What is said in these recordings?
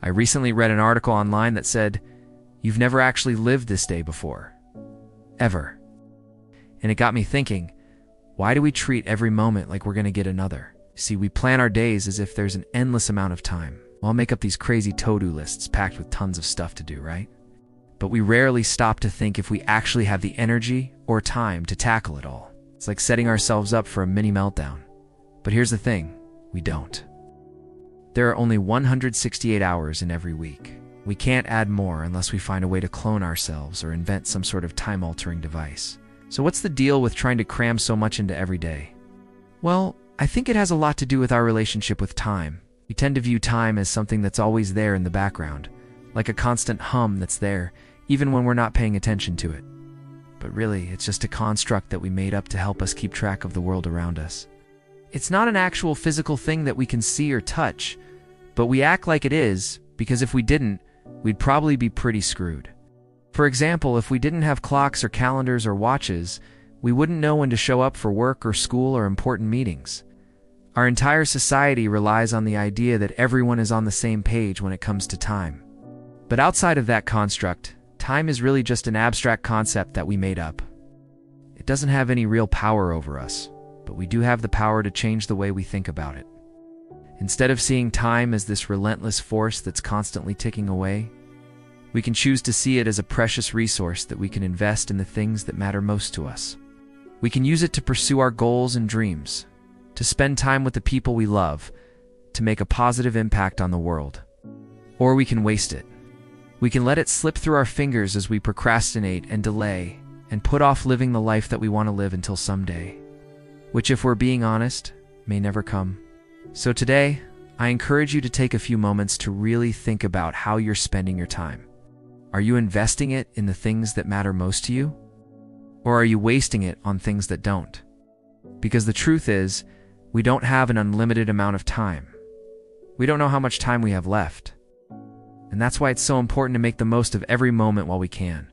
I recently read an article online that said, "You've never actually lived this day before. Ever." And it got me thinking, why do we treat every moment like we're going to get another? See, we plan our days as if there's an endless amount of time. We'll make up these crazy to-do lists packed with tons of stuff to do, right? But we rarely stop to think if we actually have the energy or time to tackle it all. It's like setting ourselves up for a mini meltdown. But here's the thing, we don't. There are only 168 hours in every week. We can't add more unless we find a way to clone ourselves or invent some sort of time-altering device. So what's the deal with trying to cram so much into every day? Well, I think it has a lot to do with our relationship with time. We tend to view time as something that's always there in the background, like a constant hum that's there, even when we're not paying attention to it. But really, it's just a construct that we made up to help us keep track of the world around us. It's not an actual physical thing that we can see or touch, but we act like it is, because if we didn't, we'd probably be pretty screwed. For example, if we didn't have clocks or calendars or watches, we wouldn't know when to show up for work or school or important meetings. Our entire society relies on the idea that everyone is on the same page when it comes to time. But outside of that construct, time is really just an abstract concept that we made up. It doesn't have any real power over us, but we do have the power to change the way we think about it. Instead of seeing time as this relentless force that's constantly ticking away, we can choose to see it as a precious resource that we can invest in the things that matter most to us. We can use it to pursue our goals and dreams, to spend time with the people we love, to make a positive impact on the world. Or we can waste it. We can let it slip through our fingers as we procrastinate and delay and put off living the life that we want to live until someday, which, if we're being honest, may never come. So today, I encourage you to take a few moments to really think about how you're spending your time. Are you investing it in the things that matter most to you? Or are you wasting it on things that don't? Because the truth is, we don't have an unlimited amount of time. We don't know how much time we have left. And that's why it's so important to make the most of every moment while we can.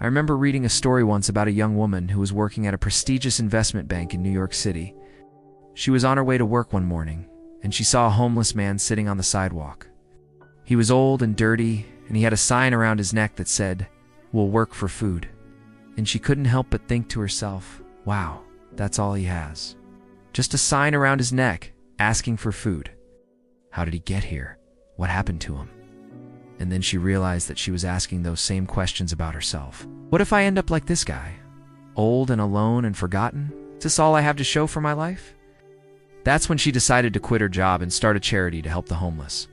I remember reading a story once about a young woman who was working at a prestigious investment bank in New York City. She was on her way to work one morning, and she saw a homeless man sitting on the sidewalk. He was old and dirty, and he had a sign around his neck that said, "We'll work for food." And she couldn't help but think to herself, wow, that's all he has. Just a sign around his neck, asking for food. How did he get here? What happened to him? And then she realized that she was asking those same questions about herself. What if I end up like this guy? Old and alone and forgotten? Is this all I have to show for my life? That's when she decided to quit her job and start a charity to help the homeless.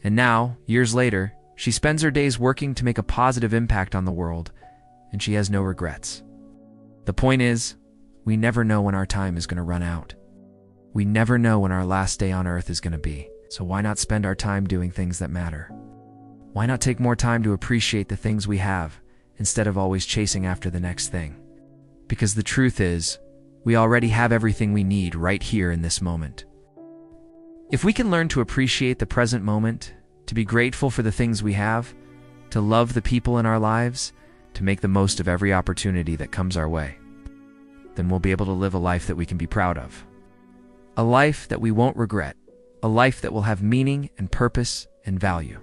And now, years later, she spends her days working to make a positive impact on the world, and she has no regrets. The point is, we never know when our time is going to run out. We never know when our last day on earth is going to be, so why not spend our time doing things that matter? Why not take more time to appreciate the things we have, instead of always chasing after the next thing? Because the truth is, we already have everything we need right here in this moment. If we can learn to appreciate the present moment, to be grateful for the things we have, to love the people in our lives, to make the most of every opportunity that comes our way, then we'll be able to live a life that we can be proud of. A life that we won't regret. A life that will have meaning and purpose and value.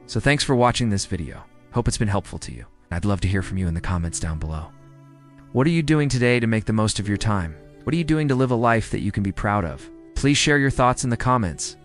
So thanks for watching this video. Hope it's been helpful to you. I'd love to hear from you in the comments down below. What are you doing today to make the most of your time? What are you doing to live a life that you can be proud of? Please share your thoughts in the comments.